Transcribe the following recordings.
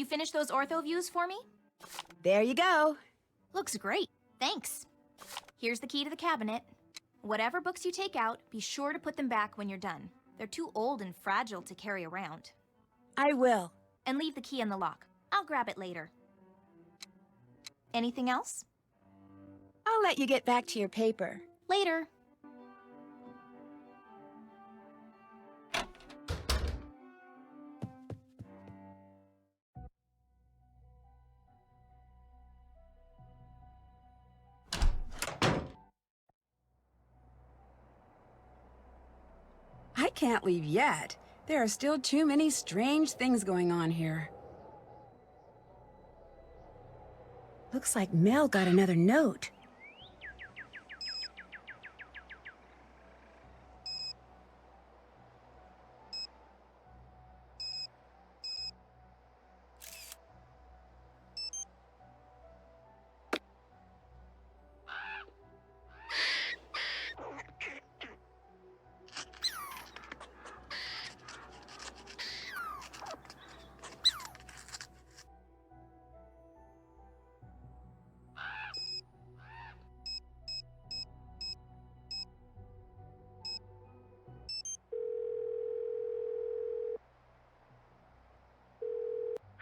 You finished those ortho views for me? There you go. Looks great. Thanks. Here's the key to the cabinet. Whatever books you take out, be sure to put them back when you're done. They're too old and fragile to carry around. I will. And leave the key in the lock. I'll grab it later. Anything else? I'll let you get back to your paper. Later. I can't leave yet. There are still too many strange things going on here. Looks like Mel got another note.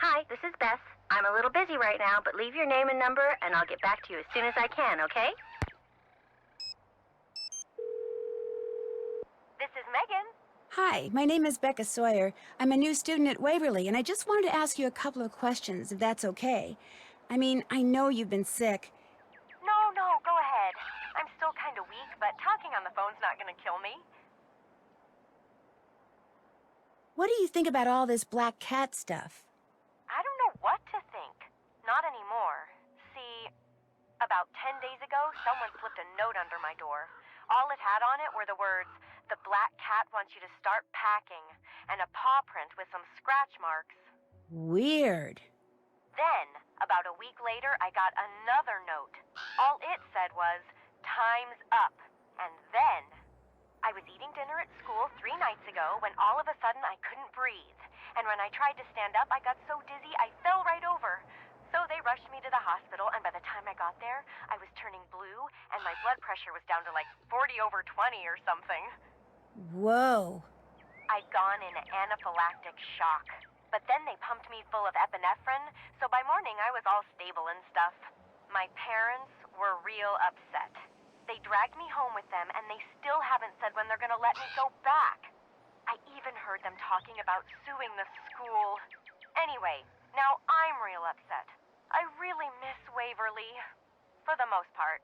Hi, this is Beth. I'm a little busy right now, but leave your name and number, and I'll get back to you as soon as I can, okay? This is Megan. Hi, my name is Becca Sawyer. I'm a new student at Waverly, and I just wanted to ask you a couple of questions, if that's okay. I mean, I know you've been sick. No, go ahead. I'm still kind of weak, but talking on the phone's not gonna kill me. What do you think about all this black cat stuff? I don't know what to think. Not anymore. See, about 10 days ago, someone slipped a note under my door. All it had on it were the words, "The black cat wants you to start packing," and a paw print with some scratch marks. Weird. Then, about a week later, I got another note. All it said was, "Time's up." And then, I was eating dinner at school 3 nights ago when all of a sudden I couldn't breathe. And when I tried to stand up, I got so dizzy I fell right over. So they rushed me to the hospital, and by the time I got there, I was turning blue, and my blood pressure was down to like 40/20 or something. Whoa. I'd gone in anaphylactic shock. But then they pumped me full of epinephrine, so by morning I was all stable and stuff. My parents were real upset. They dragged me home with them, and they still haven't said when they're gonna let me go back. I even heard them talking about suing the school. Anyway, now I'm real upset. I really miss Waverly. For the most part.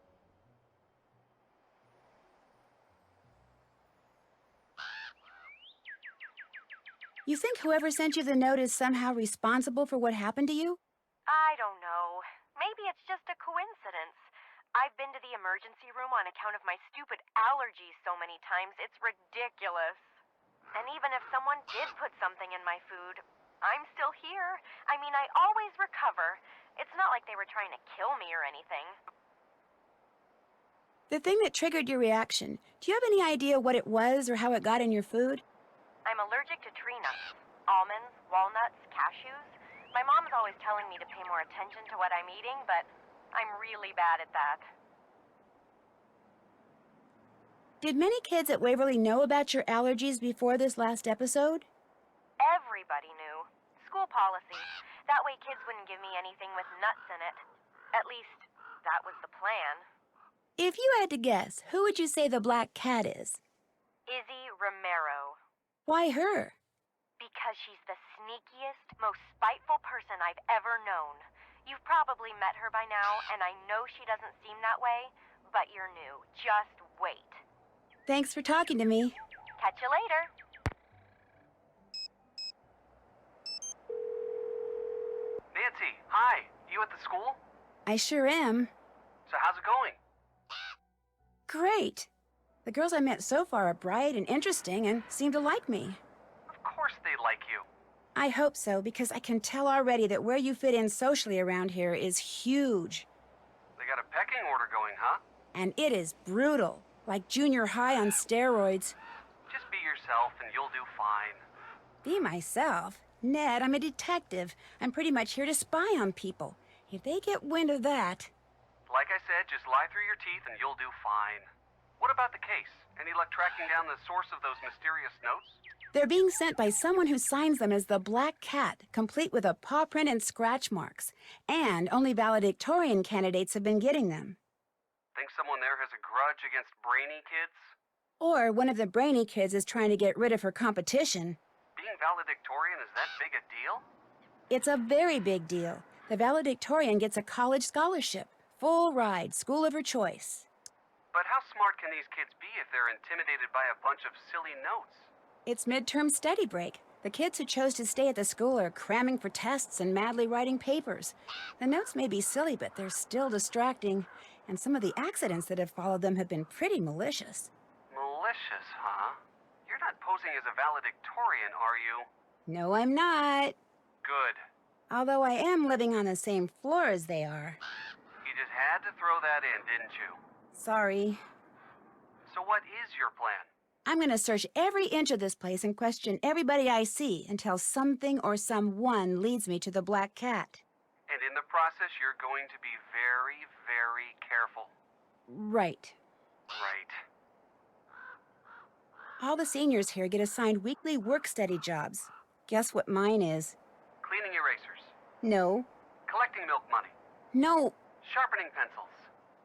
You think whoever sent you the note is somehow responsible for what happened to you? I don't know. Maybe it's just a coincidence. I've been to the emergency room on account of my stupid allergies so many times, it's ridiculous. And even if someone did put something in my food, I'm still here. I mean, I always recover. It's not like they were trying to kill me or anything. The thing that triggered your reaction, do you have any idea what it was or how it got in your food? I'm allergic to tree nuts. Almonds, walnuts, cashews. My mom's always telling me to pay more attention to what I'm eating, but I'm really bad at that. Did many kids at Waverly know about your allergies before this last episode? Everybody knew. School policy. That way kids wouldn't give me anything with nuts in it. At least, that was the plan. If you had to guess, who would you say the black cat is? Izzy Romero. Why her? Because she's the sneakiest, most spiteful person I've ever known. You've probably met her by now, and I know she doesn't seem that way, but you're new. Just wait. Thanks for talking to me. Catch you later. Nancy, hi. You at the school? I sure am. So how's it going? Great. The girls I met so far are bright and interesting and seem to like me. Of course they like you. I hope so, because I can tell already that where you fit in socially around here is huge. They got a pecking order going, huh? And it is brutal, like junior high on steroids. Just be yourself and you'll do fine. Be myself? Ned, I'm a detective. I'm pretty much here to spy on people. If they get wind of that... Like I said, just lie through your teeth and you'll do fine. What about the case? Any luck tracking down the source of those mysterious notes? They're being sent by someone who signs them as the Black Cat, complete with a paw print and scratch marks. And only valedictorian candidates have been getting them. Think someone there has a grudge against brainy kids? Or one of the brainy kids is trying to get rid of her competition. Being valedictorian is that big a deal? It's a very big deal. The valedictorian gets a college scholarship. Full ride, school of her choice. But how smart can these kids be if they're intimidated by a bunch of silly notes? It's midterm study break. The kids who chose to stay at the school are cramming for tests and madly writing papers. The notes may be silly, but they're still distracting. And some of the accidents that have followed them have been pretty malicious. Malicious, huh? You're not posing as a valedictorian, are you? No, I'm not. Good. Although I am living on the same floor as they are. You just had to throw that in, didn't you? Sorry. So what is your plan? I'm gonna search every inch of this place and question everybody I see until something or someone leads me to the Black Cat. And in the process, you're going to be very, very careful. Right. Right. All the seniors here get assigned weekly work-study jobs. Guess what mine is? Cleaning erasers. No. Collecting milk money. No. Sharpening pencils.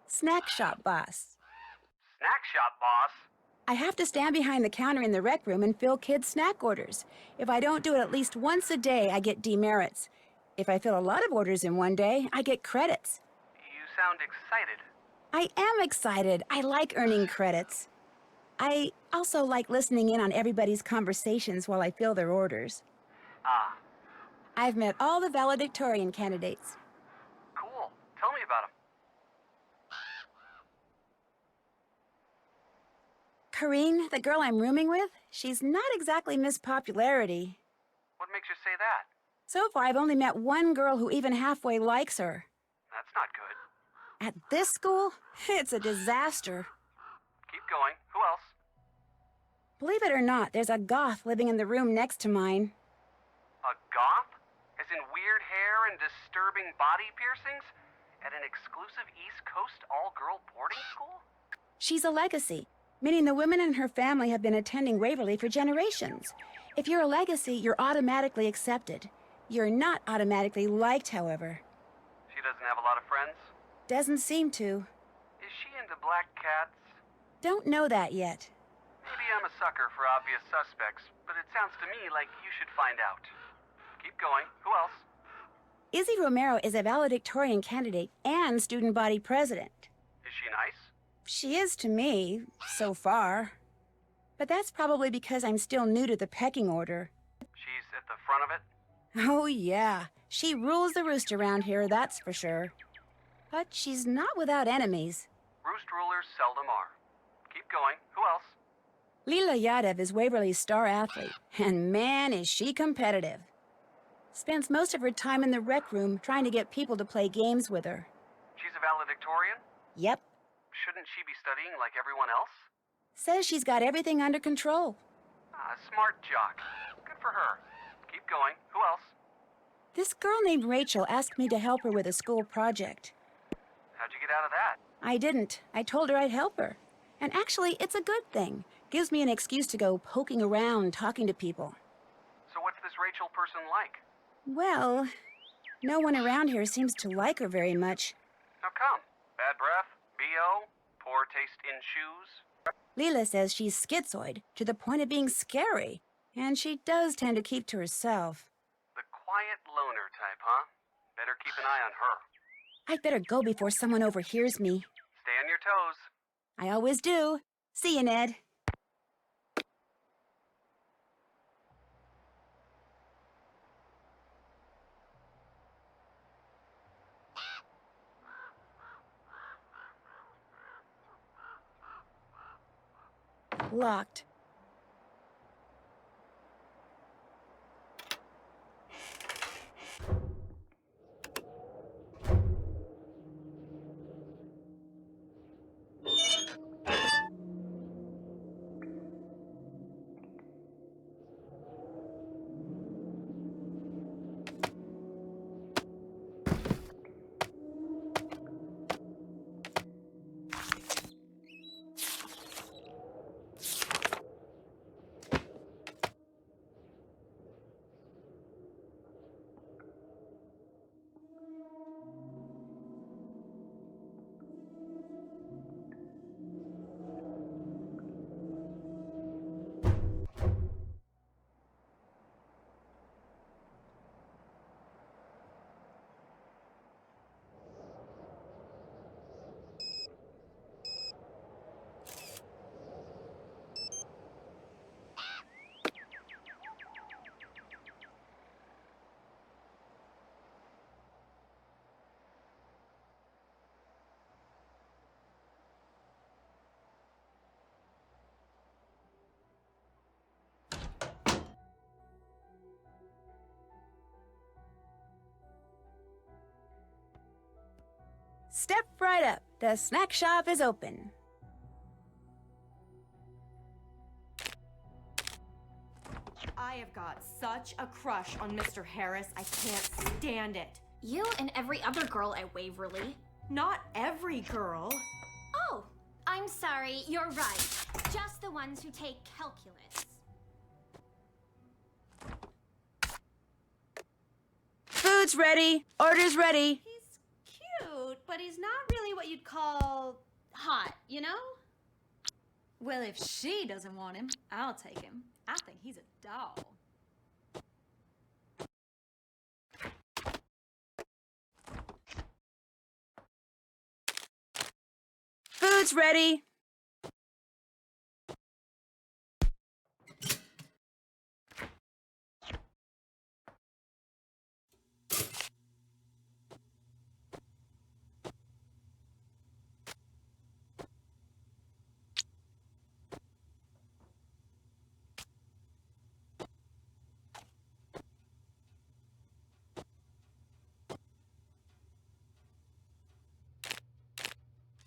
Snack shop boss. Snack shop boss. I have to stand behind the counter in the rec room and fill kids' snack orders. If I don't do it at least once a day, I get demerits. If I fill a lot of orders in one day, I get credits. You sound excited. I am excited. I like earning credits. I also like listening in on everybody's conversations while I fill their orders. Ah, I've met all the valedictorian candidates. cool. Tell me about them. Karine, the girl I'm rooming with, she's not exactly Miss Popularity. What makes you say that? So far, I've only met one girl who even halfway likes her. That's not good. At this school, it's a disaster. Keep going. Who else? Believe it or not, there's a goth living in the room next to mine. A goth? As in weird hair and disturbing body piercings? At an exclusive East Coast all-girl boarding school? She's a legacy, meaning the women in her family have been attending Waverly for generations. If you're a legacy, you're automatically accepted. You're not automatically liked, however. She doesn't have a lot of friends? Doesn't seem to. Is she into black cats? Don't know that yet. Maybe I'm a sucker for obvious suspects, but it sounds to me like you should find out. Keep going. Who else? Izzy Romero is a valedictorian candidate and student body president. Is she nice? She is to me, so far. But that's probably because I'm still new to the pecking order. She's at the front of it? Oh, yeah. She rules the roost around here, that's for sure. But she's not without enemies. Roost rulers seldom are. Keep going. Who else? Leela Yadav is Waverly's star athlete, and man, is she competitive. Spends most of her time in the rec room trying to get people to play games with her. She's a valedictorian? Yep. Shouldn't she be studying like everyone else? Says she's got everything under control. Ah, smart jock. Good for her. Keep going. Who else? This girl named Rachel asked me to help her with a school project. How'd you get out of that? I didn't. I told her I'd help her. And actually, it's a good thing. Gives me an excuse to go poking around, talking to people. So what's this Rachel person like? Well, no one around here seems to like her very much. How come? Bad breath? B.O.? Poor taste in shoes? Leela says she's schizoid, to the point of being scary. And she does tend to keep to herself. The quiet loner type, huh? Better keep an eye on her. I'd better go before someone overhears me. Stay on your toes. I always do. See you, Ned. Locked. Step right up. The snack shop is open. I have got such a crush on Mr. Harris, I can't stand it. You and every other girl at Waverly. Not every girl. Oh, I'm sorry, you're right. Just the ones who take calculus. Food's ready. Order's ready. He's cute, but he's not really what you'd call hot, you know? Well, if she doesn't want him, I'll take him. I think he's a doll. Food's ready.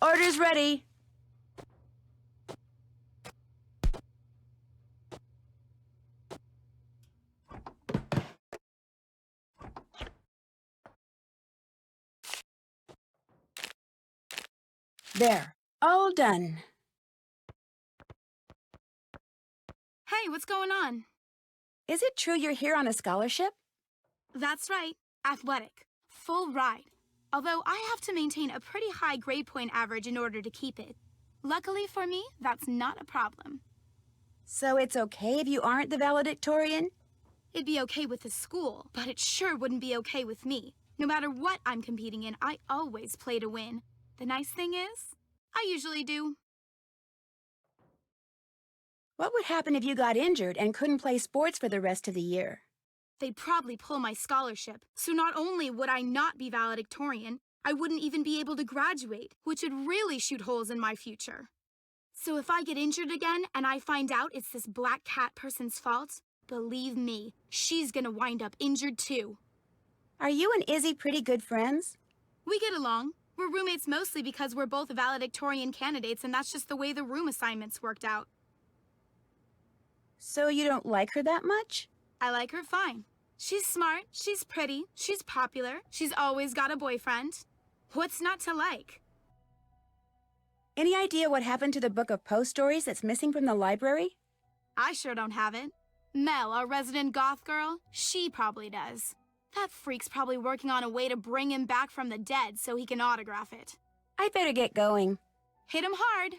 Order's ready. There. All done. Hey, what's going on? Is it true you're here on a scholarship? That's right, athletic. Full ride. Although I have to maintain a pretty high grade point average in order to keep it. Luckily for me, that's not a problem. So it's okay if you aren't the valedictorian? It'd be okay with the school, but it sure wouldn't be okay with me. No matter what I'm competing in, I always play to win. The nice thing is, I usually do. What would happen if you got injured and couldn't play sports for the rest of the year? They'd probably pull my scholarship, so not only would I not be valedictorian, I wouldn't even be able to graduate, which would really shoot holes in my future. So if I get injured again and I find out it's this black cat person's fault, believe me, she's gonna wind up injured too. Are you and Izzy pretty good friends? We get along. We're roommates mostly because we're both valedictorian candidates, and that's just the way the room assignments worked out. So you don't like her that much? I like her fine. She's smart, she's pretty, she's popular, she's always got a boyfriend. What's not to like? Any idea what happened to the book of Poe stories that's missing from the library? I sure don't have it. Mel, our resident goth girl, she probably does. That freak's probably working on a way to bring him back from the dead so he can autograph it. I'd better get going. Hit him hard.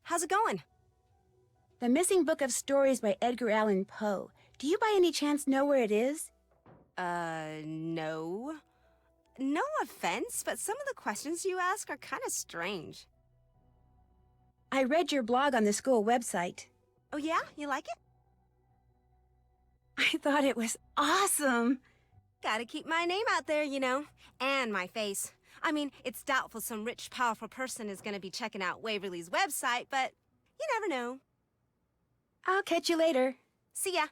How's it going? The Missing Book of Stories by Edgar Allan Poe. Do you by any chance know where it is? No. No offense, but some of the questions you ask are kind of strange. I read your blog on the school website. Oh yeah? You like it? I thought it was awesome. Gotta keep my name out there, you know. And my face. I mean, it's doubtful some rich, powerful person is gonna be checking out Waverly's website, but you never know. I'll catch you later. See ya.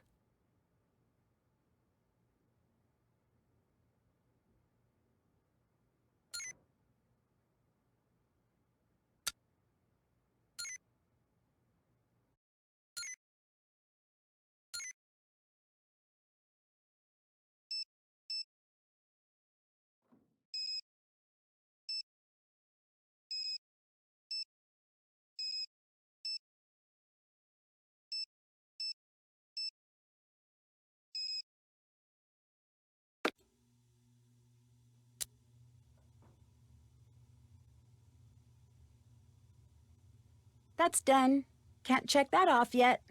That's done. Can't check that off yet.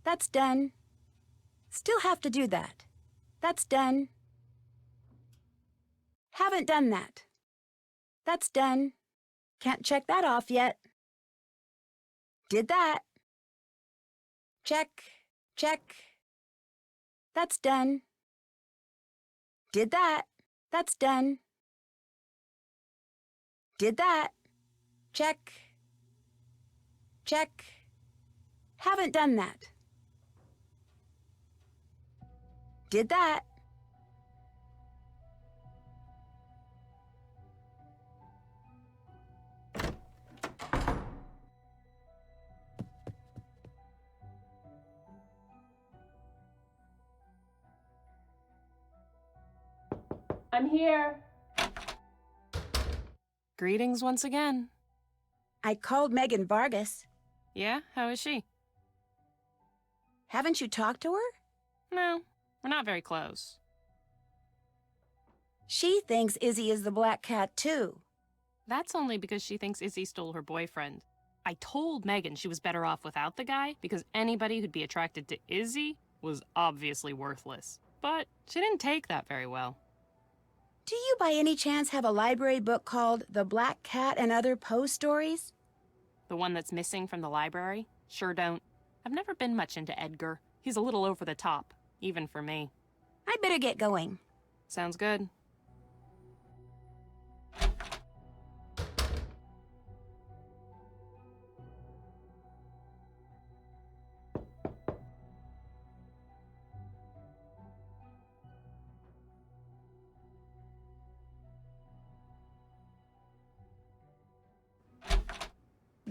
That's done. Still have to do that. That's done. Haven't done that. That's done. Can't check that off yet. Did that. Check, check. That's done. Did that. That's done. Did that. Check, check. Haven't done that. Did that. I'm here. Greetings once again. I called Megan Vargas. Yeah, how is she? Haven't you talked to her? No, we're not very close. She thinks Izzy is the black cat, too. That's only because she thinks Izzy stole her boyfriend. I told Megan she was better off without the guy because anybody who'd be attracted to Izzy was obviously worthless. But she didn't take that very well. Do you by any chance have a library book called The Black Cat and Other Poe Stories? The one that's missing from the library? Sure don't. I've never been much into Edgar. He's a little over the top, even for me. I'd better get going. Sounds good.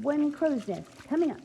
One crow's nest coming up.